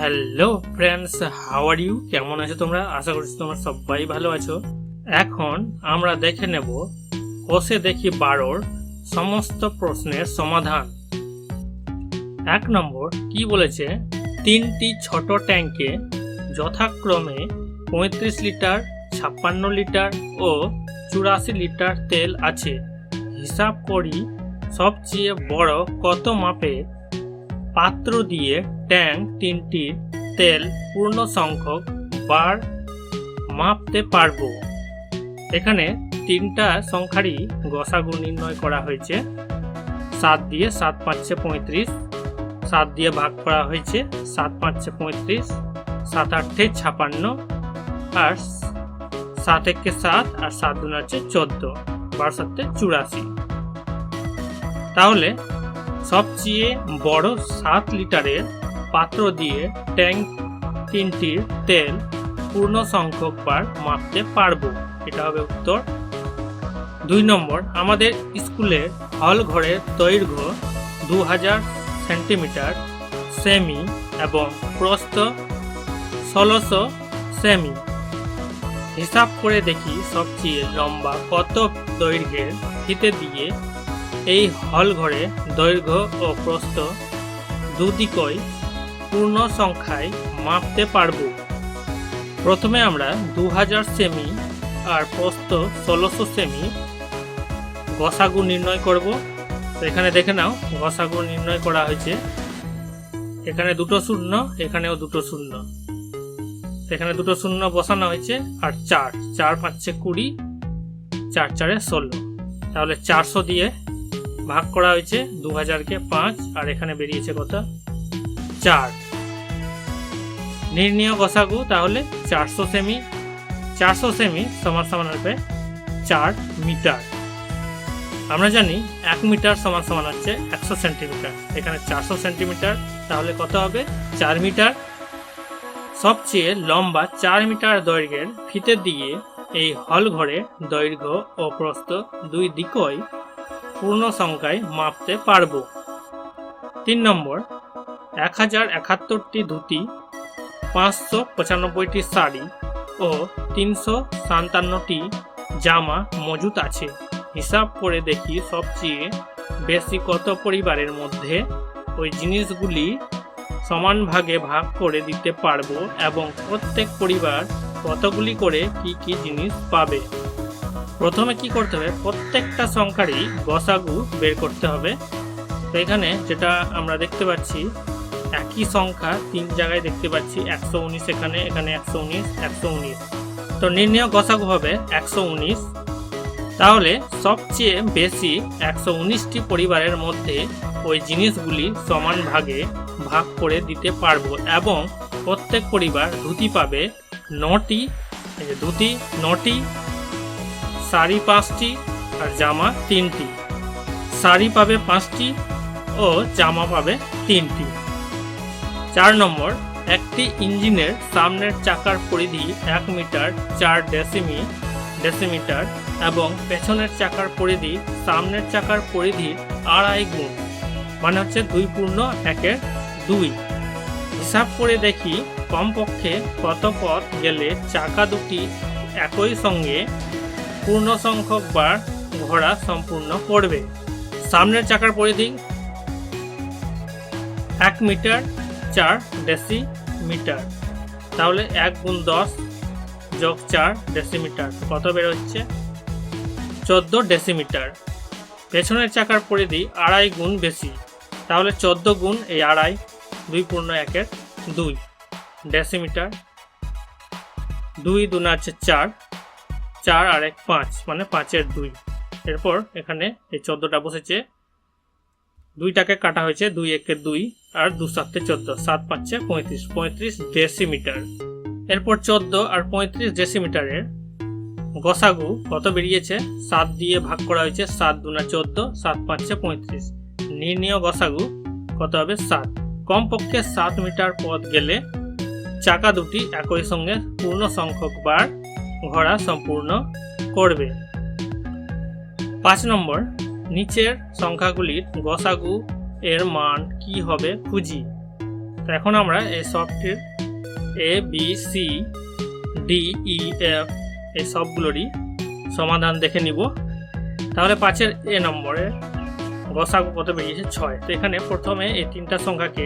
Hello friends, how are you? কেমন আছো তোমরা? আশা করছি তোমরা সবাই ভালো আছো। এখন আমরা দেখে নেব কষে দেখি 12 সমস্ত প্রশ্নের সমাধান। 1 নম্বর কি বলেছে? 3টি ছোট ট্যাঙ্কে যথাক্রমে 35 লিটার, 56 লিটার ও 84 লিটার তেল আছে। হিসাব করি সবচেয়ে বড় কত মাপের পাত্র দিয়ে ট্যাঙ্ক তিনটির তেল পূর্ণ সংখ্যক বার মাপতে পারবো। এখানে তিনটা সংখ্যারই গসাগু নির্ণয় করা হয়েছে। 7 দিয়ে 7 5 35, 7 দিয়ে ভাগ করা হয়েছে, 7 5 35, 7 8 56 আর 7 1 7 আর 7 2 হচ্ছে 14, 12 7 84। তাহলে সবচেয়ে বড় 7 লিটারের পাত্র দিয়ে ট্যাঙ্ক তিনটির তেল পূর্ণ সংখ্যক বার মাপতে পারবো। এটা হবে উত্তর। 2 নম্বর, আমাদের স্কুলের হল ঘরের দৈর্ঘ্য 2000 সেন্টিমিটার সেমি এবং প্রস্থ 1600 সেমি। হিসাব করে দেখি সবচেয়ে লম্বা কত দৈর্ঘ্যের ফিতে দিয়ে এই হল ঘরে দৈর্ঘ্য ও প্রস্থ দুদিকই পূর্ণ সংখ্যায় মাপতে পারবো। প্রথমে আমরা 2000 সেমি আর প্রস্থ 1600 সেমি গসাগু নির্ণয় করব। তো এখানে দেখে নাও গসাগু নির্ণয় করা হয়েছে। এখানে দুটো শূন্য, এখানেও দুটো শূন্য, এখানে দুটো শূন্য বসানো হয়েছে আর 4 4 5 20, 4 4 16। তাহলে 400 দিয়ে ভাগ করা হয়েছে 2000-কে 5 আর এখানে বেরিয়েছে কত? 4। নির্ণীয় গসাগু তাহলে 400 সেমি। 400 সেমি সমান সমান হবে 4 মিটার। আমরা জানি 1 মিটার সমান সমান হচ্ছে 100 সেন্টিমিটার। এখানে 400 সেন্টিমিটার, তাহলে কত হবে? 4 মিটার। সবচেয়ে লম্বা 4 মিটার দৈর্ঘ্যের ফিতে দিয়ে এই হল ঘরে দৈর্ঘ্য ও প্রস্থ দুই দিকই পূর্ণ সংখ্যায় মাপতে পারবো। 3 নম্বর, 1071টি ধুতি, 595টি শাড়ি ও 357টি জামা মজুত আছে। হিসাব করে দেখি সবচেয়ে বেশি কত পরিবারের মধ্যে ওই জিনিসগুলি সমান ভাগে ভাগ করে দিতে পারবো এবং প্রত্যেক পরিবার কতগুলি করে কি কি জিনিস পাবে। প্রথমে কি করতে হবে? প্রত্যেকটা সংখ্যারই গসাগু বের করতে হবে। তো এখানে যেটা আমরা দেখতে পাচ্ছি একই সংখ্যা 3 জায়গায় দেখতে পাচ্ছি, 119 এখানে, এখানে 119, 119। তো নির্ণয় গসাগু হবে 119। তাহলে সবচেয়ে বেশি 119টি পরিবারের মধ্যে ওই জিনিসগুলি সমান ভাগে ভাগ করে দিতে পারবো এবং প্রত্যেক পরিবার ধুতি পাবে 9টি, ধুতি 9টি, শাড়ি 5টি আর জামা 3টি। শাড়ি পাবে 5টি ও জামা পাবে 3টি। 4 নম্বর, একটি ইঞ্জিনের সামনের চাকার পরিধি 1 মিটার 4 ডেসিমিটার এবং পেছনের চাকার পরিধি সামনের চাকার পরিধির 2.5 গুণ, মানে হচ্ছে 2.1/2। হিসাব করে দেখি কমপক্ষে কত পথ গেলে চাকা দুটি একই সঙ্গে পূর্ণ সংখ্যক বার ঘোরা সম্পূর্ণ করবে। সামনের চাকার পরিধি 1 মিটার 4 ডেসিমিটার, তাহলে 1 গুণ 10 যোগ 4 ডেসিমিটার কত বের হচ্ছে? 14 ডেসিমিটার। পেছনের চাকার পরিধি 2.5 গুণ বেশি, তাহলে 14 গুণ এই 2.5, 2.1/2 ডেসিমিটার। 2 2 আছে 4, 4 আর 1 5, মানে 5/2। এরপর এখানে এই 14টা বসেছে, 2টাকে কাটা হয়েছে, 2 1 2 আর 2 7 14, 7 5 35, 35 ডেসিমিটার। এরপর 14 আর 35 ডেসিমিটারের গসাগু কত বেরিয়েছে? 7 দিয়ে ভাগ করা হয়েছে, 7 2 14, 7 5 35। নির্ণীয় গসাগু কত হবে? 7। কমপক্ষে 7 মিটার পথ গেলে চাকা দুটি একই সঙ্গে পূর্ণ সংখ্যক বার ঘোরা সম্পূর্ণ করবে। 5 নম্বর, নিচের সংখ্যাগুলির গসাগু এর মান কি হবে খুঁজি। তো এখন আমরা এই সবটির A B C D E F এই সবগুলোরই সমাধান দেখে নিব। তাহলে 5-এর এ নম্বরে গসাগু কত বেরিয়েছে 6। তো এখানে প্রথমে এই তিনটা সংখ্যাকে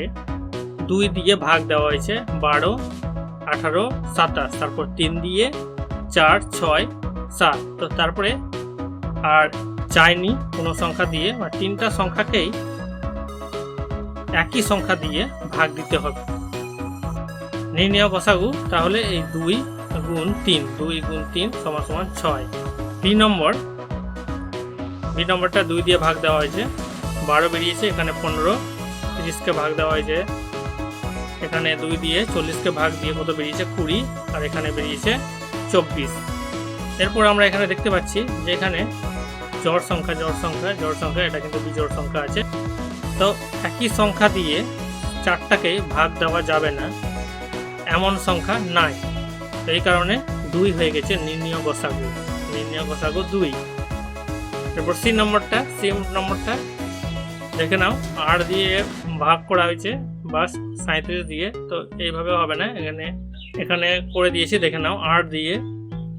2 দিয়ে ভাগ দেওয়া হয়েছে, 12, 18, 27, তারপর 3 দিয়ে 4, 6, 7। তো তারপরে আর চাইনি কোনো সংখ্যা দিয়ে, বা তিনটা সংখ্যাকেই একই সংখ্যা দিয়ে ভাগ দিতে হবে। নির্ণয় গসাগু তাহলে এই 2 গুণ 3, 2 গুণ 3 সমান সমান 6। বি নম্বরটা 2 দিয়ে ভাগ দেওয়া হয়েছে, 12 বেরিয়েছে, এখানে 15, 30কে ভাগ দেওয়া হয়েছে, এখানে 2 দিয়ে 40কে ভাগ দিয়ে কত বেরিয়েছে 20, আর এখানে বেরিয়েছে 24। এরপর আমরা এখানে দেখতে পাচ্ছি যে এখানে জোড় সংখ্যা এটা কিন্তু বিজোড় সংখ্যা আছে। তো একই সংখ্যা দিয়ে 4টাকে ভাগ দেওয়া যাবে না, এমন সংখ্যা নাই। তো এই কারণে 2 হয়ে গেছে নির্ণয় গসাগু 2। এরপর সি নম্বরটা দেখে নাও, 8 দিয়ে ভাগ করা হয়েছে বা 37 দিয়ে। তো এইভাবে হবে না, এখানে করে দিয়েছি, দেখে নাও। 8 দিয়ে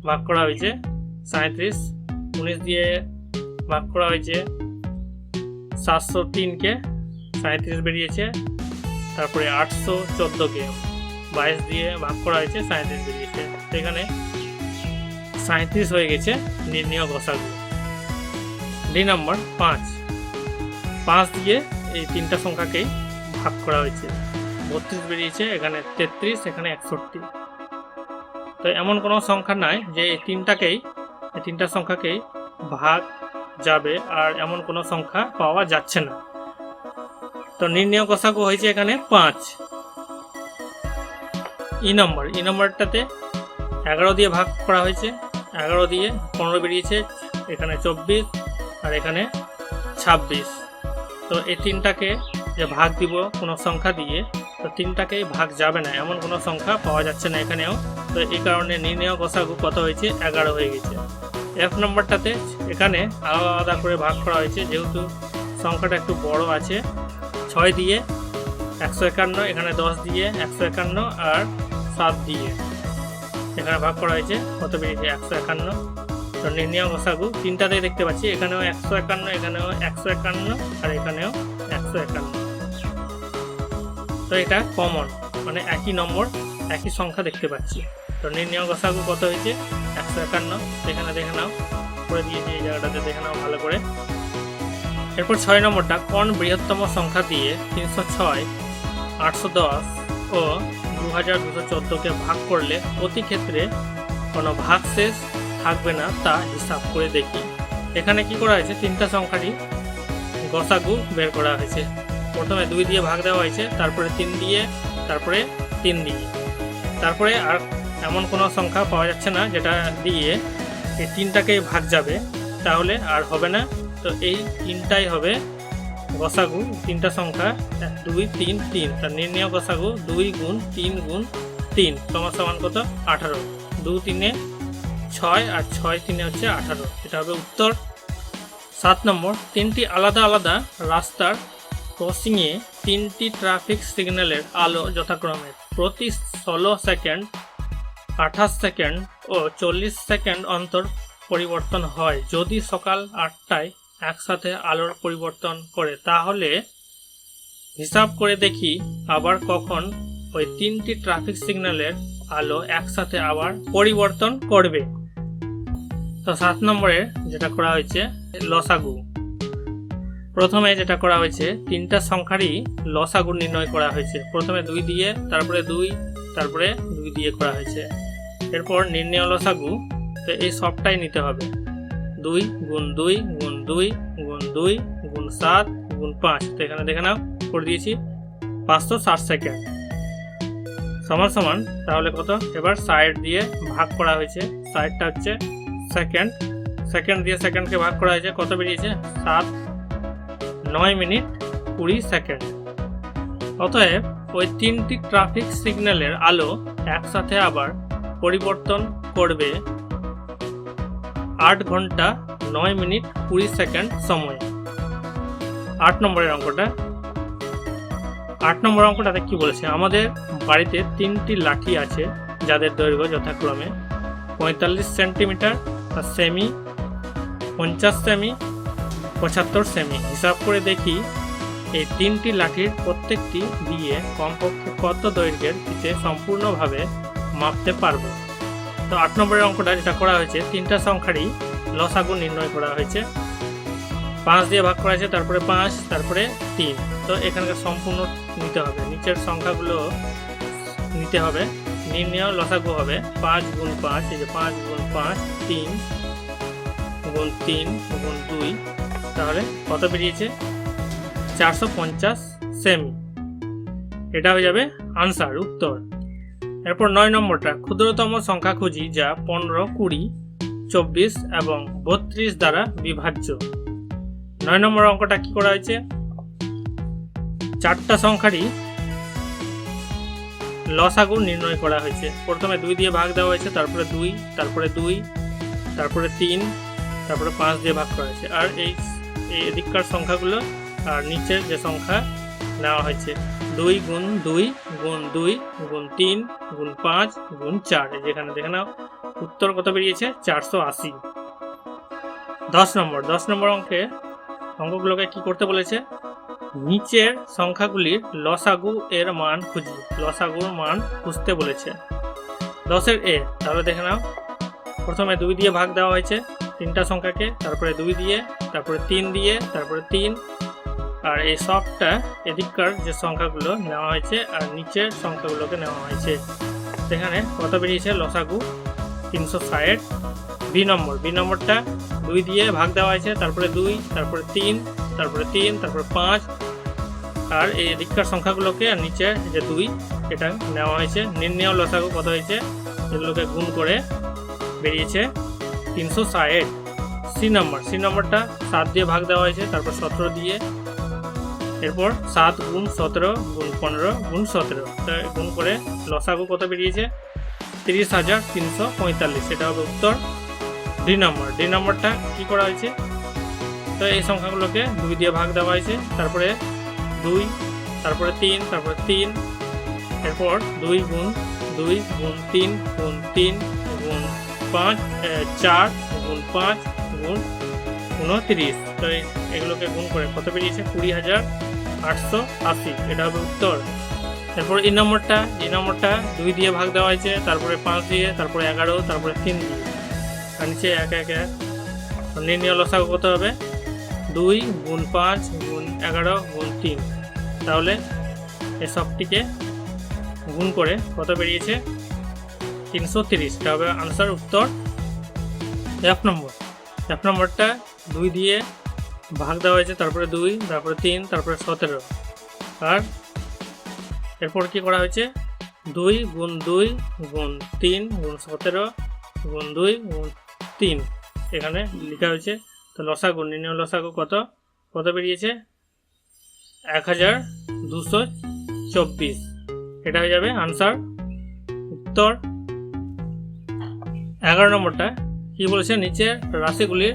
ভাগ করা হয়েছে 37, 19 দিয়ে ভাগ করা হয়েছে 703কে 37 বেরিয়েছে, তারপরে 814কে 22 দিয়ে ভাগ করা হয়েছে 37 বেরিয়েছে। এখানে 37 হয়ে গেছে নির্ণয় গসাগু। ডি নম্বর 5 দিয়ে এই তিনটা সংখ্যাকেই ভাগ করা হয়েছে, 32 বেরিয়েছে, এখানে 33, এখানে 61। তো এমন কোনো সংখ্যা নাই যে এই তিনটা সংখ্যাকেই ভাগ যাবে, আর এমন কোনো সংখ্যা পাওয়া যাচ্ছে না। তো নির্ণয় গসাগু হয়েছে এখানে 5। ই নম্বরটাতে 11 দিয়ে ভাগ করা হয়েছে, 11 দিয়ে 15 বেরিয়েছে, এখানে 24, আর এখানে 26। তো এই তিনটাকে যে ভাগ দিব কোনো সংখ্যা দিয়ে, তো তিনটাকেই ভাগ যাবে না, এমন কোনো সংখ্যা পাওয়া যাচ্ছে না এখানেও। তো এই কারণে নির্ণয় গসাগু কত হয়েছে 11 হয়ে গেছে। এফ নম্বরটাতে এখানে আলাদা আলাদা করে ভাগ করা হয়েছে, যেহেতু সংখ্যাটা একটু বড় আছে। 6 দিয়ে 151, এখানে 10 দিয়ে 151, আর 7 দিয়ে এখানে ভাগ করা হয়েছে, কত বেরিয়েছে 151। তো নির্ণয় গসাগু তিনটাতেই দেখতে পাচ্ছি, এখানেও 151, এখানেও 151, আর এখানেও 151। তো এটা কমন, মানে একই নম্বর, একই সংখ্যা দেখতে পাচ্ছি। তো নির্ণয় গসাগু কত হয়েছে 151। এখানে দেখে নাও, করে দিয়েছি এই জায়গাটাতে, দেখে নাও ভালো করে। এরপর 6 নম্বরটা, কোন বৃহত্তম সংখ্যা দিয়ে 306, 810 ও 2214কে ভাগ করলে প্রতি ক্ষেত্রে কোনো ভাগশেষ থাকবে না তা হিসাব করে দেখি। এখানে কি করা হয়েছে, তিনটা সংখ্যারই গসাগু বের করা হয়েছে। প্রথমে 2 দিয়ে ভাগ দেওয়া হয়েছে, তারপরে 3 দিয়ে, তারপরে 3 দিয়ে, তারপরে আর এমন কোনো সংখ্যা পাওয়া যাচ্ছে না যেটা দিয়ে এই তিনটাকেই ভাগ যাবে, তাহলে আর হবে না। তো এই তিনটাই হবে গসাগু, তিনটা সংখ্যা 1 2 3 3। তার নির্ণয় গসাগু 2 গুণ 3 গুণ 3 সমান কত 18। 2 3 6, আর 6 3 হচ্ছে 18। এটা হবে উত্তর। 7 নম্বর, 3টি আলাদা আলাদা রাস্তার ক্রসিংয়ে 3টি ট্রাফিক সিগন্যালের আলো যথাক্রমে প্রতি 16 সেকেন্ড, 28 সেকেন্ড ও 40 সেকেন্ড অন্তর পরিবর্তন হয়। যদি সকাল 8টায় একসাথে আলোর পরিবর্তন করে, তাহলে হিসাব করে দেখি আবার কখন ওই 3টি ট্রাফিক সিগন্যালের আলো একসাথে আবার পরিবর্তন করবে। তো 7 নম্বরে যেটা করা হয়েছে লসাগু, প্রথমে যেটা করা হয়েছে তিনটা সংখ্যারই লসাগু নির্ণয় করা হয়েছে। প্রথমে 2 দিয়ে, তারপরে 2, তারপরে 2 দিয়ে করা হয়েছে। এরপর নির্ণয় লসাগু, তো এই সবটাই নিতে হবে। 2 গুণ 2 গুণ 2 গুণ 2 গুণ 7 গুণ 5। তো এখানে দেখে নাও, করে দিয়েছি 560 সেকেন্ড সমান সমান, তাহলে কত, এবার 60 দিয়ে ভাগ করা হয়েছে, 60টা হচ্ছে সেকেন্ড, সেকেন্ড দিয়ে সেকেন্ডকে ভাগ করা হয়েছে, কত বেরিয়েছে 7 9 মিনিট 20 সেকেন্ড। অতএব ওই 3টি ট্রাফিক সিগন্যালের আলো একসাথে আবার পরিবর্তন করবে 8 ঘন্টা 9 মিনিট 20 সেকেন্ড সময়। 8 নম্বরের অঙ্কটা, 8 নম্বর অঙ্কটাতে কি বলেছে, আমাদের বাড়িতে 3টি লাঠি আছে যাদের দৈর্ঘ্য যথাক্রমে 45 সেন্টিমিটার, সেমি 50 সেমি, 75 সেমি। হিসাব করে দেখি এই 3টি লাঠির প্রত্যেকটি দিয়ে কমপক্ষে কত দৈর্ঘ্যের ফিতে সম্পূর্ণভাবে মাপতে পারবো। তো 8 নম্বরের অঙ্কটা যেটা করা হয়েছে, 3টা সংখ্যারই লসাগু নির্ণয় করা হয়েছে। 5 দিয়ে ভাগ করা হয়েছে, তারপরে 5, তারপরে 3। তো এখানকার সম্পূর্ণ নিতে হবে, নিচের সংখ্যাগুলো নিতে হবে। নির্ণয় লসাগু হবে 5 গুণ 5, এই যে 5 গুণ 5, 3 গুণ 3 গুণ 2, তাহলে কত বেরিয়েছে 450 সেমি। এটা হয়ে যাবে আনসার, উত্তর। এরপর 9 নম্বরটা, ক্ষুদ্রতম সংখ্যা খুঁজি যা 15, 20, 24 এবং 32 দ্বারা বিভাজ্য। 9 নম্বর অঙ্কটা কি করা হয়েছে, 4টা সংখ্যারই লসাগু নির্ণয় করা হয়েছে। প্রথমে 2 দিয়ে ভাগ দেওয়া হয়েছে, তারপরে 2, তারপরে 2, তারপরে 3, তারপরে 5 দিয়ে ভাগ করা হয়েছে। আর এই এদিককার সংখ্যাগুলো আর নিচের যে সংখ্যা নেওয়া হয়েছে 2 গুণ 2 গুণ 2 গুণ 3 গুণ 5 গুণ 4, যেখানে দেখে নাও উত্তর কত বেরিয়েছে 480। 10 নম্বর অঙ্কগুলোকে কি করতে বলেছে, নিচের সংখ্যাগুলির লসাগু এর মান খুঁজি। লসাগুর মান খুঁজতে বলেছে। 10-এর এ, তাহলে দেখে নাও প্রথমে 2 দিয়ে ভাগ দেওয়া হয়েছে 3টা সংখ্যাকে, তারপরে 2 দিয়ে, তারপরে 3 দিয়ে, তারপরে 3। আর এই সবটা এদিককার যে সংখ্যাগুলো নেওয়া হয়েছে আর নিচের সংখ্যাগুলোকে নেওয়া হয়েছে। সেখানে কত বেরিয়েছে লসাগু 360। বি নম্বরটা 2 দিয়ে ভাগ দেওয়া হয়েছে, তারপরে 2, তারপরে 3, তারপরে 3, তারপরে 5। আর এই এদিককার সংখ্যাগুলোকে আর নিচে যে 2 এটা নেওয়া হয়েছে। নির্ণয় লসাগু কত হয়েছে, এগুলোকে গুণ করে বেরিয়েছে 360। সি নম্বরটা 7 দিয়ে ভাগ দেওয়া হয়েছে, তারপর 17 দিয়ে, এরপর 7 গুণ 17 গুণ 15 গুণ 17, গুণ করে লসাগু কত বেরিয়েছে 30,345। এটা হবে উত্তর। ডি নম্বরটা কি করা হয়েছে, তো এই সংখ্যাগুলোকে 2 দিয়ে ভাগ দেওয়া হয়েছে, তারপরে 2, তারপরে 3, তারপরে 3, এরপর 2 গুণ 2 গুণ 3 গুণ 3 গুণ 5, 4 গুণ 5 গুণ 29। তো এগুলোকে গুণ করে কত বেরিয়েছে 20,880। এটা হবে উত্তর। এরপর এই নম্বরটা 2 দিয়ে ভাগ দেওয়া হয়েছে, তারপরে 5 দিয়ে, তারপরে 11, তারপরে 3 দিয়ে, আর নিচে 1 1 1। নির্ণয় লসাগু কত হবে 2 গুণ 5 গুণ 11 গুণ 3। তাহলে এই সবটিকে গুণ করে কত বেরিয়েছে 330। এটা হবে আনসার, উত্তর। এফ নম্বরটা 2 দিয়ে ভাগ দেওয়া হয়েছে, তারপরে 2, তারপরে 3, তারপরে 17। আর এরপর কি করা হয়েছে 2 গুণ 2 গুণ 3 গুণ 17 গুণ 2 গুণ 3 এখানে লেখা হয়েছে। তো লসাগু, নির্ণয় লসাগু কত বেরিয়েছে 1224। এটা হয়ে যাবে আনসার, উত্তর। 11 নম্বরটা কি বলেছে, নিচে রাশিগুলির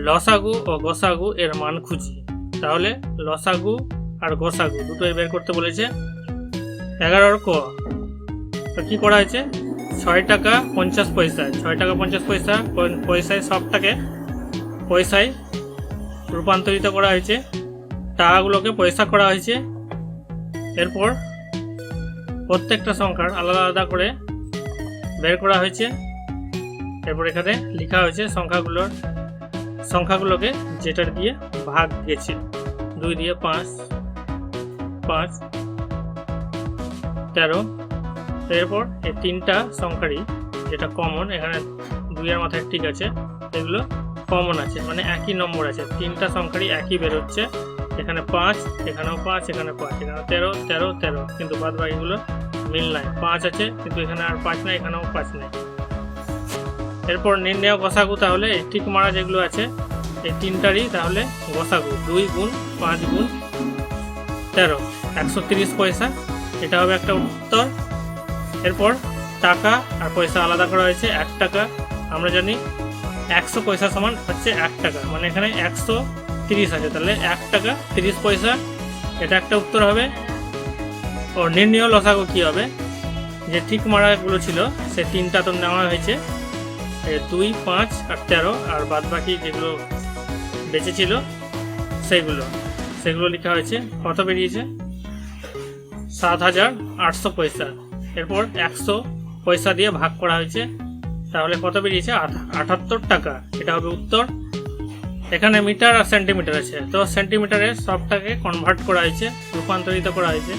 লসাগু ও গসাগু এর মান খুঁজি। তাহলে লসাগু আর গসাগু দুটোই বের করতে বলেছে। 11 ক কি করা হয়েছে 6 টাকা 50 পয়সা, 6 টাকা 50 পয়সা, পয়সায় সবটাকে পয়সায় রূপান্তরিত করা হয়েছে, টাকাগুলোকে পয়সা করা হয়েছে। এরপর প্রত্যেকটা সংখ্যার আলাদা আলাদা করে বের করা হয়েছে। এরপর এখানে লেখা হয়েছে সংখ্যাগুলোকে যেটার দিয়ে ভাগ গেছে। 2 দিয়ে 5, 5, 13। এরপর এই 3টা সংখ্যারই যেটা কমন, এখানে 2 এর মাথায় ঠিক আছে, এগুলো কমন আছে, মানে একই নম্বর আছে। 3টা সংখ্যারই একই বেরোচ্ছে, এখানে 5, এখানেও 5, এখানে 5, এখানে 13, 13, 13, কিন্তু বাদ বাকিগুলো মিল নাই। 5 আছে কিন্তু এখানে আর 5 নাই, এখানেও 5 নাই। এরপর নির্ণয় গসাগু, তাহলে এই ঠিক মারা যেগুলো আছে এই 3টারই তাহলে গসাগু 2 গুণ 5 গুণ 13, 130 পয়সা। এটা হবে একটা উত্তর। এরপর টাকা আর পয়সা আলাদা করা হয়েছে। 1 টাকা আমরা জানি 100 পয়সা সমান হচ্ছে 1 টাকা, মানে এখানে 130 আছে, তাহলে 1 টাকা 30 পয়সা। এটা একটা উত্তর হবে। ও নির্ণয় লসাগু কি হবে, যে ঠিক মারাগুলো ছিল সে 3টা তো নেওয়া হয়েছে, 2, 5 আর 13, আর বাদ বাকি যেগুলো বেঁচে ছিল সেগুলো লেখা হয়েছে। কত বেরিয়েছে? 7,800 পয়সা। এরপর 100 পয়সা দিয়ে ভাগ করা হয়েছে, তাহলে কত বেরিয়েছে? 78 টাকা। এটা হবে উত্তর। এখানে মিটার আর সেন্টিমিটার আছে, তো সেন্টিমিটারে সবটাকে কনভার্ট করা হয়েছে, রূপান্তরিত করা হয়েছে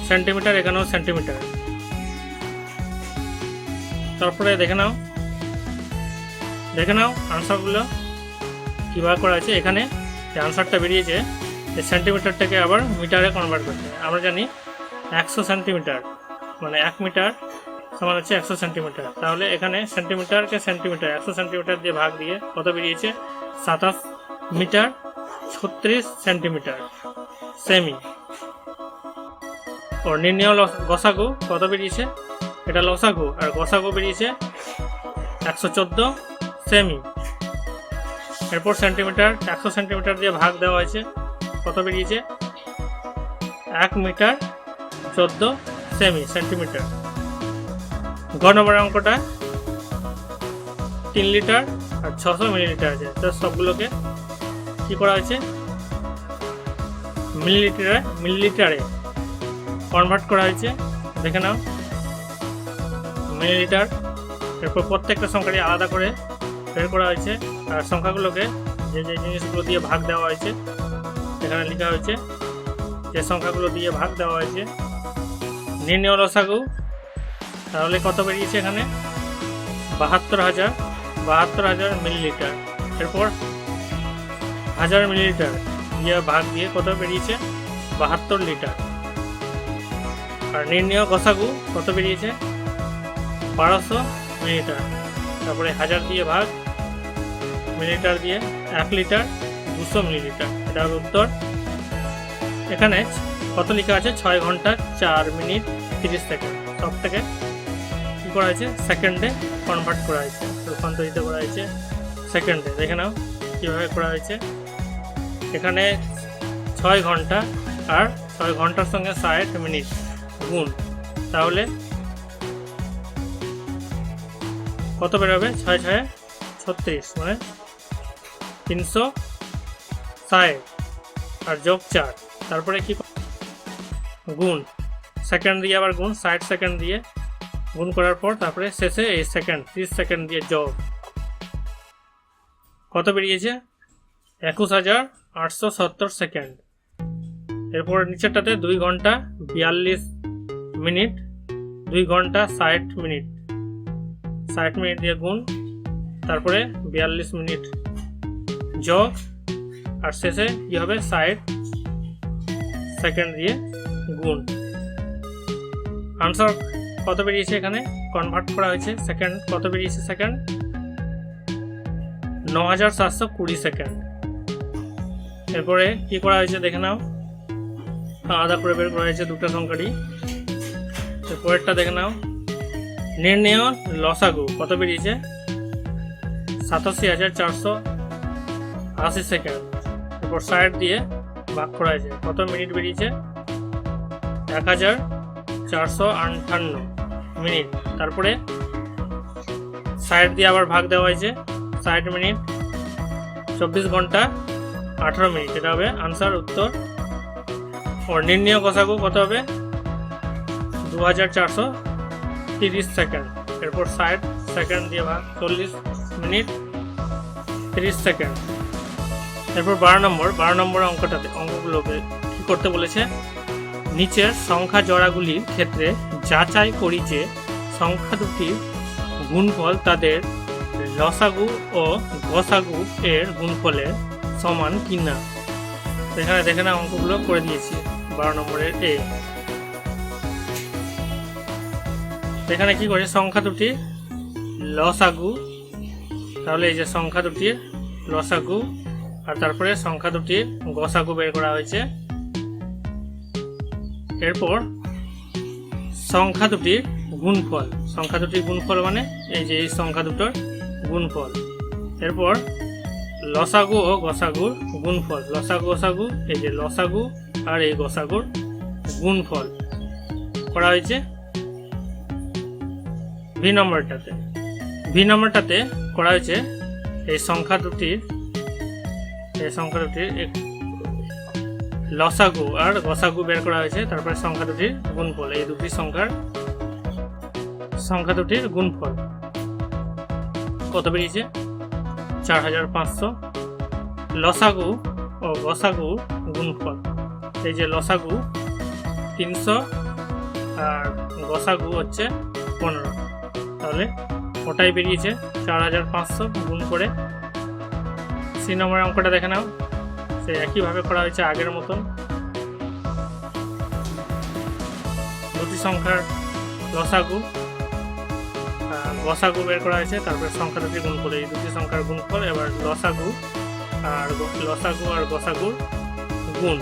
সেন্টিমিটার, এখানেও সেন্টিমিটার। তারপরে দেখে নাও আনসারগুলো কীভাবে করা হয়েছে। এখানে যে আনসারটা বেরিয়েছে যে সেন্টিমিটারটাকে আবার মিটারে কনভার্ট করতে, আমরা জানি 100 সেন্টিমিটার মানে 1 মিটার সমান হচ্ছে 100 সেন্টিমিটার। তাহলে এখানে সেন্টিমিটারকে সেন্টিমিটার 100 সেন্টিমিটার দিয়ে ভাগ দিয়ে কত বেরিয়েছে? 27 মিটার 36 সেন্টিমিটার সেমি। ও নির্ণয় গসাগু কত বেরিয়েছে? এটা লসাগু, আর গসাগু বেরিয়েছে 114 সেমি। এরপর সেন্টিমিটার 100 সেন্টিমিটার দিয়ে ভাগ দেওয়া হয়েছে, কত বেরিয়েছে? 1 মিটার 14 সেমি সেন্টিমিটার। ঘ নম্বর অঙ্কটা 3 লিটার আর 600 মিলিলিটার আছে, তো সবগুলোকে কি করা হয়েছে? মিলিলিটারে কনভার্ট করা হয়েছে। দেখে নাও মিলিলিটার। এরপর প্রত্যেকটা সংখ্যাটি আলাদা করে বের করা হয়েছে, আর সংখ্যাগুলোকে যে জিনিসগুলো দিয়ে ভাগ দেওয়া হয়েছে এখানে লেখা হয়েছে, যে সংখ্যাগুলো দিয়ে ভাগ দেওয়া হয়েছে। নির্ণয় লসাগু, তাহলে কত বেরিয়েছে এখানে? 72,000 মিলিলিটার। এরপর 1000 মিলিলিটার দিয়ে ভাগ দিয়ে কত বেরিয়েছে? 72 লিটার। আর নির্ণয় গসাগু কত বেরিয়েছে? 1200 মিলিলিটার। তারপরে 1000 দিয়ে ভাগ, মিলিলিটার দিয়ে 1 লিটার 200 মিলিলিটার। এটা হবে উত্তর। এখানে কত লেখা আছে? 6 ঘন্টা 4 মিনিট 30 সেকেন্ড। সবটাকে কী করা হয়েছে? সেকেন্ডে কনভার্ট করা হয়েছে, রূপান্তরিত করা হয়েছে সেকেন্ডে। দেখে নাও কীভাবে করা হয়েছে। এখানে 6 ঘন্টা আর 6 ঘন্টার সঙ্গে 60 মিনিট গুণ, তাহলে কত বেরোবে? 6 6 36 মানে 360 আর যোগ 4, তারপরে কি গুণ, সেকেন্ড দিয়ে আবার গুণ, 60 সেকেন্ড দিয়ে গুণ করার পর তারপরে শেষে এই সেকেন্ড 30 সেকেন্ড দিয়ে যোগ, কত বেরিয়েছে? 21,870 সেকেন্ড। এরপর নিচেরটাতে 2 ঘন্টা 42 মিনিট, 2 ঘন্টা 60 মিনিট, 60 মিনিট দিয়ে গুণ, তারপরে 42 মিনিট যোগ, আর শেষে কি হবে? 60 সেকেন্ড দিয়ে গুণ। আনসার কত বেরিয়েছে? এখানে কনভার্ট করা হয়েছে সেকেন্ড, কত বেরিয়েছে? Second 9,720 second. এরপরে কি করা হয়েছে দেখে নাও, আলাদা করে বের করা হয়েছে দুটো সংখ্যাটি। এরপরেরটা দেখে নাও, নির্ণয় লসাগু কত বেরিয়েছে? 87,480 সেকেন্ড। এরপর 60 দিয়ে ভাগ করা হয়েছে, কত মিনিট বেরিয়েছে? 1,458 মিনিট। তারপরে 60 দিয়ে আবার ভাগ দেওয়া হয়েছে, 60 মিনিট 24 ঘন্টা 18 মিনিট। এটা হবে আনসার, উত্তর। ও নির্ণয় গসাগু কত হবে? 2,430 সেকেন্ড। এরপর 60 সেকেন্ড দিয়ে ভাগ, 40 মিনিট 30 সেকেন্ড। এরপর 12 নম্বর অঙ্কগুলোকে কি করতে বলেছে? নিচের সংখ্যা জোড়াগুলির ক্ষেত্রে যাচাই করি যে সংখ্যা দুটির গুণফল তাদের লসাগু ও গসাগু এর গুণফলের সমান কিনা। এখানে দেখে না অঙ্কগুলো করে দিয়েছি। 12 নম্বরের এ, এখানে কি করে? সংখ্যা দুটির লসাগু, তাহলে এই যে সংখ্যা দুটির লসাগু আর তারপরে সংখ্যা দুটির গসাগু বের করা হয়েছে। এরপর সংখ্যা দুটির গুণফল, সংখ্যা দুটির গুণফল মানে এই যে এই সংখ্যা দুটোর গুণফল। এরপর লসাগু ও গসাগুর গুণফল, লসাগু গসাগু, এই যে লসাগু আর এই গসাগুর গুণফল। করা হয়েছে ভি নম্বরটাতে করা হয়েছে এই সংখ্যা দুটির লসাগু আর গসাগু বের করা হয়েছে। তারপরে সংখ্যা দুটির গুণফল, এই দুটি সংখ্যা দুটির গুণফল কত বেরিয়েছে 4500। লসাগু ও গসাগু গুণফল, এই যে লসাগু 300 আর গসাগু হচ্ছে 15, তাহলে ওটাই বেরিয়েছে 4500 গুণ করে। সি নম্বরের অঙ্কটা দেখে নাও, সে একইভাবে করা হয়েছে আগের মতন। দুটি সংখ্যার লসাগু গসাগু বের করা হয়েছে, তারপরে সংখ্যা দুটি গুণফল, এই দুটি সংখ্যার গুণফল। এবার লসাগু আর গসাগুর গুণ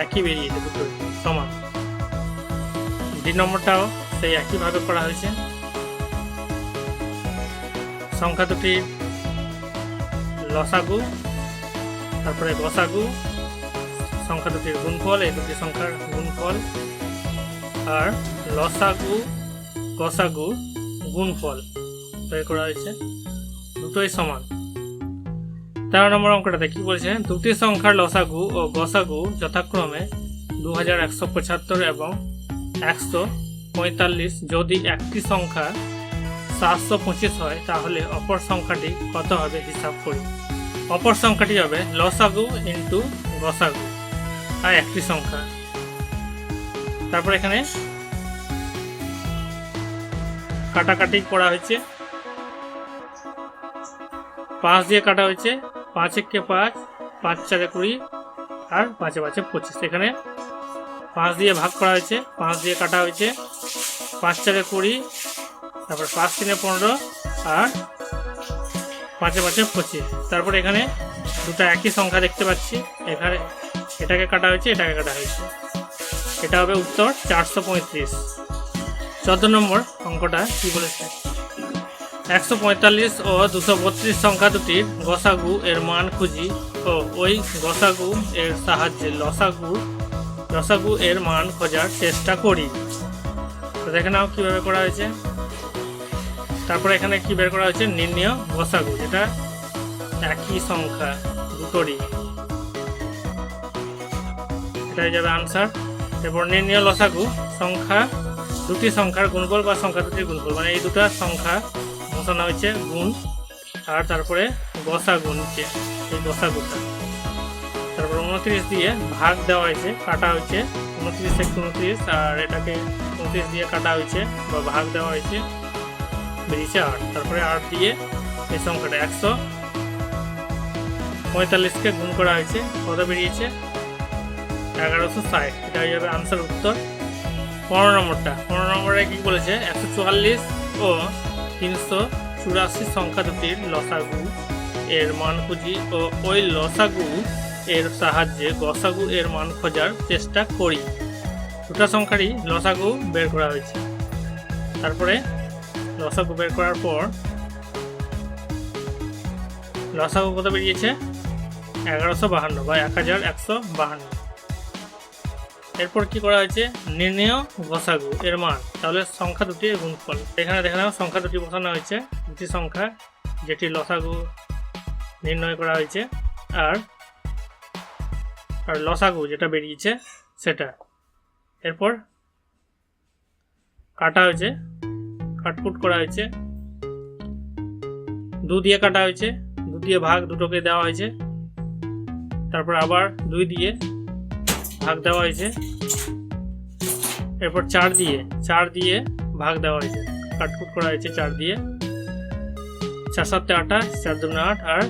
একই বেরিয়েছে, দুটো সমান। ডি নম্বরটাও সেই একইভাবে করা হয়েছে, সংখ্যা দুটি লসাগু তারপরে গসাগু, সংখ্যা দুটির গুণফল, এই দুটি সংখ্যার গুণফল, আর লসাগু গসাগু গুণফল বের করা হয়েছে, দুটোই সমান। 13 নম্বর অঙ্কটাতে কি বলছে, দুটি সংখ্যার লসাগু ও গসাগু যথাক্রমে 2175 এবং 145। যদি একটি সংখ্যা 725 হয় তাহলে অপর সংখ্যাটি কত হবে হিসাব করি। অপর সংখ্যাটি হবে লসাগু ইন্টু গসাগু আর একটি সংখ্যা। তারপর এখানে কাটাকাটি করা হয়েছে, 5 দিয়ে কাটা হয়েছে, 5 একে 5, 5 4 20 আর 5 5 25। এখানে 5 দিয়ে ভাগ করা হয়েছে, 5 দিয়ে কাটা হয়েছে, 5 4 20, তারপর 5 3 15 আর 5 5 25। তারপর এখানে দুটো একই সংখ্যা দেখতে পাচ্ছি, এখানে এটাকে কাটা হয়েছে, এটাকে কাটা হয়েছে, এটা হবে উত্তর 435। 14 নম্বর অঙ্কটা কি বলেছে, 145 ও 232 সংখ্যা দুটির গসাগু এর মান খুঁজি ও ওই গসাগু এর সাহায্যে লসাগু এর মান খোঁজার চেষ্টা করি। তো দেখে নাও কিভাবে করা হয়েছে। তারপরে এখানে কি বের করা হয়েছে, নির্ণয় গসাগু, যেটা একই সংখ্যা দুটোরই, এটাই যাবে আনসার। এরপর নির্ণয় লসাগু, দুটি সংখ্যার গুণফল বা সংখ্যা দুটির গুণফল, মানে এই দুটো সংখ্যা বসানো হয়েছে গুণ, আর তারপরে গসাগু নিচে এই গসাগুটা, তারপর 29 দিয়ে ভাগ দেওয়া হয়েছে, কাটা হয়েছে 29 থেকে 29, আর এটাকে 29 দিয়ে কাটা হয়েছে বা ভাগ দেওয়া হয়েছে, বেরিয়েছে 8। তারপরে 8 দিয়ে এই সংখ্যাটা 145কে গুণ করা হয়েছে, কত বেরিয়েছে 1160, এটা হয়ে যাবে আনসার উত্তর। 15 নম্বরে কি বলেছে, 144 ও 384 সংখ্যা দুটির লসাগু এর মান খুঁজি ও ওই লসাগু এর সাহায্যে গসাগু এর মান খোঁজার চেষ্টা করি। দুটো সংখ্যারই লসাগু বের করা হয়েছে। তারপরে লসাগু বের করার পর লসাগু কত বেরিয়েছে 1152 বা 1152। এরপর কি করা হয়েছে, নির্ণয় গসাগু এর মান, তাহলে সংখ্যা দুটির গুণফল। এখানে দেখে নাও সংখ্যা দুটি বসানো হয়েছে, দুটি সংখ্যা যেটি লসাগু নির্ণয় করা হয়েছে, আর লসাগু যেটা বেরিয়েছে সেটা। এরপর কাটা হয়েছে, কাটকুট করা হয়েছে, 2 দিয়ে কাটা হয়েছে, 2 দিয়ে ভাগ দুটোকে দেওয়া হয়েছে, তারপর আবার 2 দিয়ে ভাগ দেওয়া হয়েছে, এরপর 4 দিয়ে ভাগ দেওয়া হয়েছে, কাটকুট করা হয়েছে 4 দিয়ে, 4 7 28, 4 2 8 আর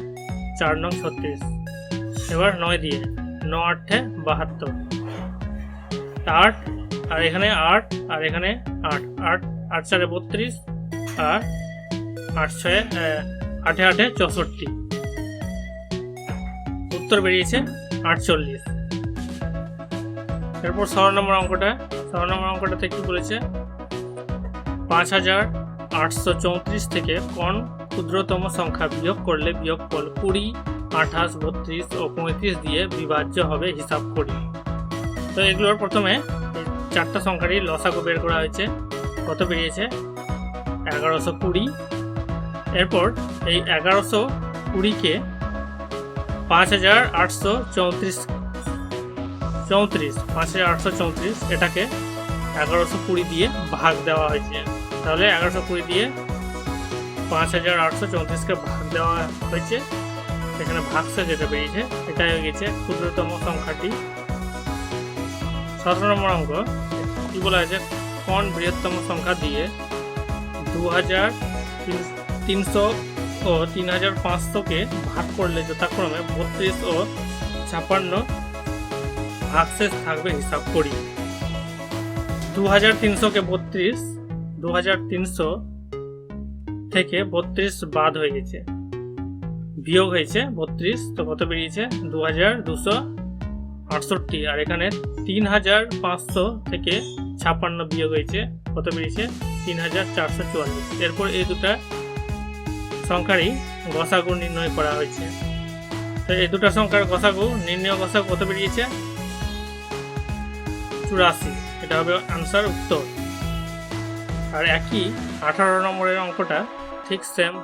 4 9 36। এবার 9 দিয়ে, 9 8 72, 8 আর এখানে 8 আর এখানে 8, 8 8 4 32 আর 8 6 8 8 64, উত্তর বেরিয়েছে 48। এরপর 16 নম্বর অঙ্কটাতে কি বলেছে, 5834 থেকে কোন ক্ষুদ্রতম সংখ্যা বিয়োগ করলে বিয়োগফল 20, 28, 32 ও 35 দিয়ে বিভাজ্য হবে হিসাব করি। তো এগুলোর প্রথমে চারটা সংখ্যারই লসাগু বের করা হয়েছে। কত বেরিয়েছে? 1120। এরপর এই 1120কে 5834 এটাকে 1120 দিয়ে ভাগ দেওয়া হয়েছে। তাহলে 1120 দিয়ে 5834কে ভাগ দেওয়া হয়েছে। এখানে ভাগশেষ যেটা বেরিয়েছে এটা হয়ে গেছে ক্ষুদ্রতম সংখ্যাটি। 17 নম্বর অঙ্ক কি বলা হয়েছে? কোন বৃহত্তম সংখ্যা দিয়ে 2300 ও 3500কে ভাগ করলে যথাক্রমে 32 ও 56 ভাগশেষ থাকবে হিসাব করি। 2300কে 32, 2300 থেকে 32 বাদ হয়ে গেছে, বিয়োগ হয়েছে 32, তো কত বেরিয়েছে? 2268। আর এখানে 3500 থেকে 56 বিয়োগ হয়েছে, কত বেরিয়েছে? 3444। এরপর এই দুটা সংখ্যারই গসাগু নির্ণয় করা হয়েছে। তো এই দুটা সংখ্যার গসাগু নির্ণয় গসাগু কত বেরিয়েছে? 84। এটা হবে আনসার, উত্তর। আর একই 18 নম্বরের অঙ্কটা ঠিক সেম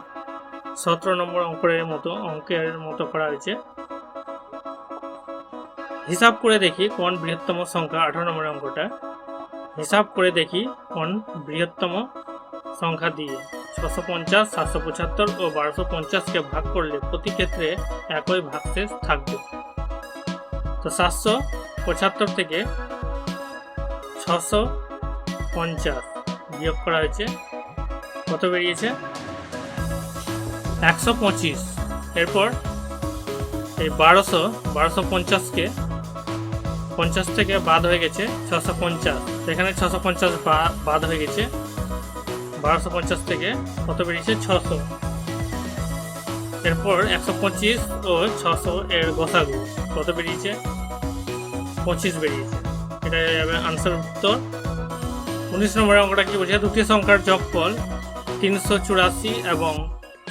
17 নম্বর অঙ্কের মতো করা হয়েছে। হিসাব করে দেখি কোন বৃহত্তম সংখ্যা। 18 নম্বরের অঙ্কটা হিসাব করে দেখি কোন বৃহত্তম সংখ্যা দিয়ে 650, 775 ও 1250কে ভাগ করলে প্রতি ক্ষেত্রে একই ভাগশেষ থাকবে। তো 775 থেকে 650 বিয়োগ করা হয়েছে, কত বেরিয়েছে? 125। এরপর এই 1250কে 50 থেকে বাদ হয়ে গেছে 650, এখানে 650 বাদ হয়ে গেছে। 1250 থেকে কত বেরিয়েছে? 600। এরপর 125 ও 600 এর গসাগু কত বেরিয়েছে? 25 বেরিয়েছে। এটা যাবে আনসার, উত্তর। 19 নম্বরের অঙ্কটা কি বলছে? দুটি সংখ্যার যোগফল 384 এবং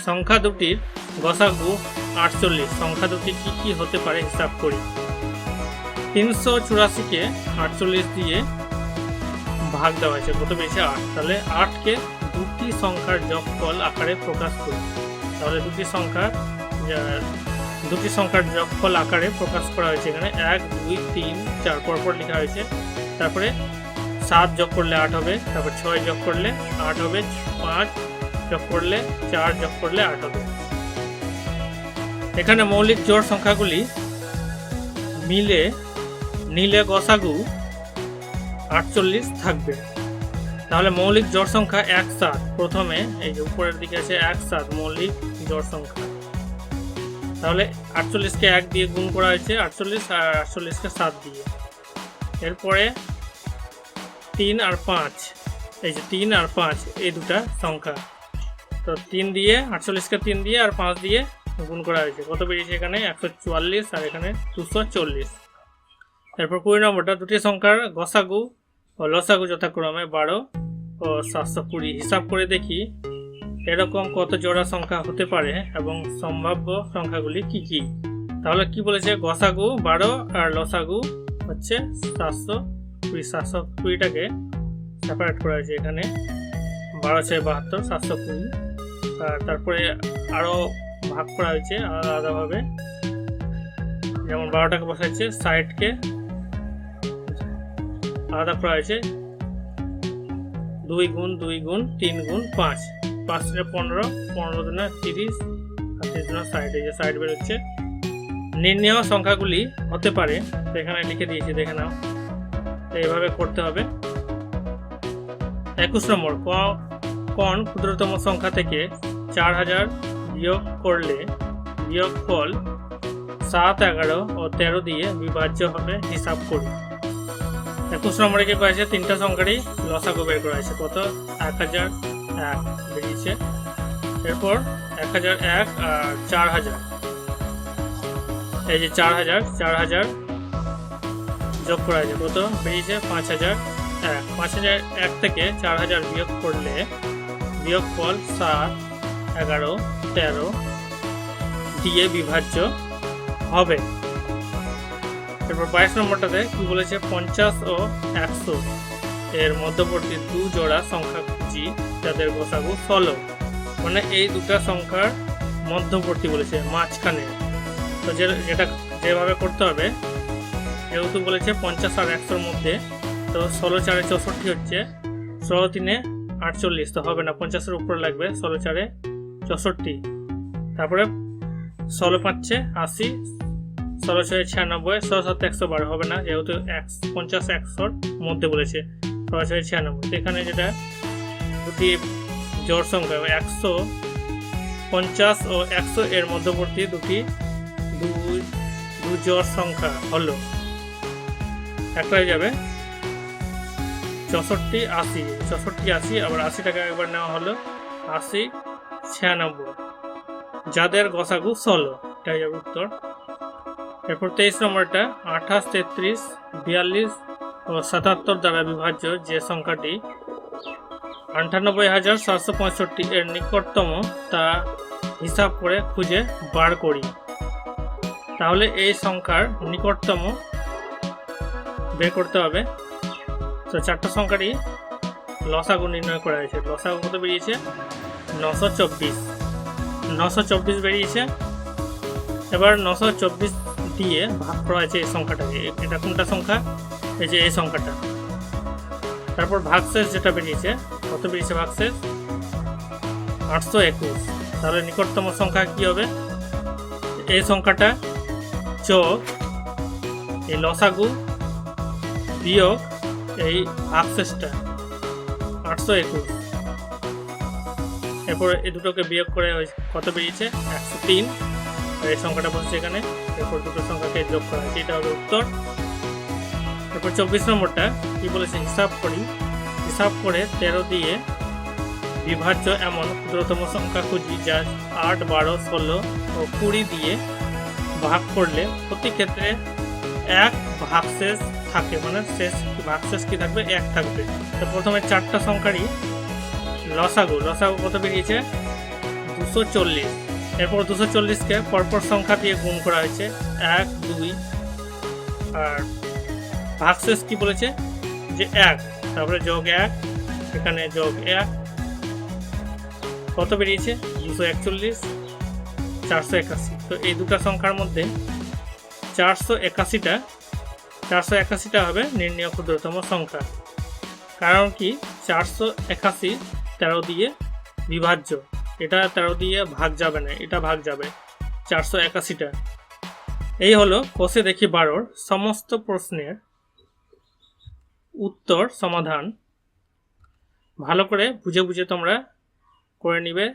সংখ্যা দুটির গসাগু 48। সংখ্যা দুটি কি কি হতে পারে হিসাব করি। 384কে 48 দিয়ে ভাগ দেওয়া হয়েছে, কত বেরিয়েছে? 8। তাহলে 8কে দুটি সংখ্যার যোগফল আকারে প্রকাশ করি। তাহলে দুটি সংখ্যার যোগফল আকারে প্রকাশ করা হয়েছে। এখানে 1, 2, 3, 4 পরপর লেখা হয়েছে। তারপরে 7 যোগ করলে 8 হবে, তারপর 6 যোগ করলে 8 হবে, 5 যোগ করলে 4 যোগ করলে 8 হবে। এখানে মৌলিক জোড় সংখ্যাগুলি নিলে গসাগু 48 থাকবে। তাহলে মৌলিক জোড় সংখ্যা 17, প্রথমে এই যে উপরের দিকে আছে 17 মৌলিক জোড় সংখ্যা। তাহলে 48কে 1 দিয়ে গুণ করা হয়েছে 48, আর 48কে 7 দিয়ে। এরপরে 3 আর 5, এই যে 3 আর 5 এই দুটা সংখ্যা, তো 3 দিয়ে 48কে 3 দিয়ে আর 5 দিয়ে গুণ করা হয়েছে, কত বেরিয়েছে? এখানে 144 আর এখানে 240। এরপর 20 নম্বরটা দুটি সংখ্যার গসাগু ও লসাগু যথাক্রমে 12 ও 720। হিসাব করে দেখি এরকম কত জোড়া সংখ্যা হতে পারে এবং সম্ভাব্য সংখ্যাগুলি কি কি। তাহলে কি বলেছে? গসাগু 12 আর লসাগু হচ্ছে 720। 720টাকে সেপারেট করা হয়েছে, এখানে 12 6 72, 720। আর তারপরে আরও ভাগ করা হয়েছে আলাদাভাবে, যেমন 12টাকে বসাচ্ছে, 60কে আলাদা করা হয়েছে 2 গুণ 2 গুণ 3 গুণ 5, 5 × 15, 15 × 30, আর 30 × 60, এই যে 60 বেরোচ্ছে। নির্ণেয় সংখ্যাগুলি হতে পারে, তো এখানে লিখে দিয়েছি, দেখে নাও। এইভাবে করতে হবে। 21 নম্বর, কোন ক্ষুদ্রতম সংখ্যা থেকে 4000 বিয়োগ করলে বিয়োগফল 7, 11 ও 13 দিয়ে বিভাজ্য হবে হিসাব করি। 21 নম্বরে কি করেছে? তিনটা সংখ্যারই লসাগু বের করা হয়েছে, কত? 1001 বেরিয়েছে। এরপর 1001 আর 4000, এই যে 4000 যোগ করা হয়েছে, কত বেরিয়েছে? 5001। 5001 থেকে 4000 বিয়োগ করলে বিয়োগফল 7, 11, 13 দিয়ে বিভাজ্য হবে। এরপর 22 নম্বরটাতে কি বলেছে 50 ও 100 এর মধ্যবর্তী দু জোড়া সংখ্যা খুঁজি যাদের গসাগু 16, মানে এই দুটা সংখ্যার মধ্যবর্তী বলেছে, মাঝখানে। তো যেটা যেভাবে করতে হবে, যেহেতু বলেছে 50 আর 100-র মধ্যে, তো 16 4 64 হচ্ছে, 16 3 48, তো হবে না, 50-এর উপরে লাগবে, 16 4 64, তারপরে 16 5 80, 16 6 96, 16 7 112 হবে না, যেহেতু 50 100-র মধ্যে বলেছে, 16 6 96। এখানে যেটা দুটি জোড় সংখ্যা 150 ও 100 এর মধ্যবর্তী দুটি দু জোড় সংখ্যা হলো, একটা হয়ে যাবে 64 80, 64 80, আবার 80 টাকা একবার নেওয়া হলো 80 96, যাদের গসাগু 16, এটাই যাবে উত্তর। এরপর 23 নম্বরটা 28 33 42 ও 77 দ্বারা বিভাজ্য যে সংখ্যাটি 98,765 এর নিকটতম তা হিসাব করে খুঁজে বার করি। তাহলে এই সংখ্যার নিকটতম বের করতে হবে। তো চারটা সংখ্যারই লসাগু নির্ণয় করা হয়েছে। লসাগু কত বেরিয়েছে? 924, 924 বেরিয়েছে। এবার 924 দিয়ে ভাগ করা হয়েছে এই সংখ্যাটাকে। এটা কোনটা সংখ্যা? এই যে এই সংখ্যাটা। তারপর ভাগশেষ যেটা বেরিয়েছে, কত বেরিয়েছে ভাগশেষ? 821। তাহলে নিকটতম সংখ্যা কি হবে? এই সংখ্যাটা যোগ এই লসাগু বিয়োগ এই ভাগশেষটা 821। এরপর এই দুটোকে বিয়োগ করে কত বেরিয়েছে? 103। আর এই সংখ্যাটা বলছে এখানে। এরপর দুটো সংখ্যাকে যোগ করা হয়েছে, এটা হবে উত্তর। এরপর 24 নম্বরটা কি বলেছে? হিসাব করি। হিসাব করে 13 দিয়ে বিভাজ্য এমন ক্ষুদ্রতম সংখ্যা খুঁজি যা 8 12 16 ও 20 দিয়ে ভাগ করলে প্রতি ক্ষেত্রে এক ভাগশেষ থাকে, মানে শেষ ভাগশেষ কি থাকবে? 1 থাকবে। তো প্রথমে চারটা সংখ্যারই লসাগু কত বেরিয়েছে? 240। এরপর 240কে পরপর সংখ্যা দিয়ে গুণ করা হয়েছে, 1 2, আর ভাগশেষ কি বলেছে? যে 1, তারপরে যোগ 1, এখানে যোগ 1, কত বেরিয়েছে? 241 481। তো এই দুটো সংখ্যার মধ্যে 481টা হবে নির্ণয় ক্ষুদ্রতম সংখ্যা। কারণ কি? 481 13 দিয়ে বিভাজ্য, এটা 13 দিয়ে ভাগ যাবে না, এটা ভাগ যাবে 481টা। এই হলো কোষে দেখি 12-র সমস্ত প্রশ্নের উত্তর সমাধান। ভালো করে বুঝে বুঝে তোমরা করে নিবে।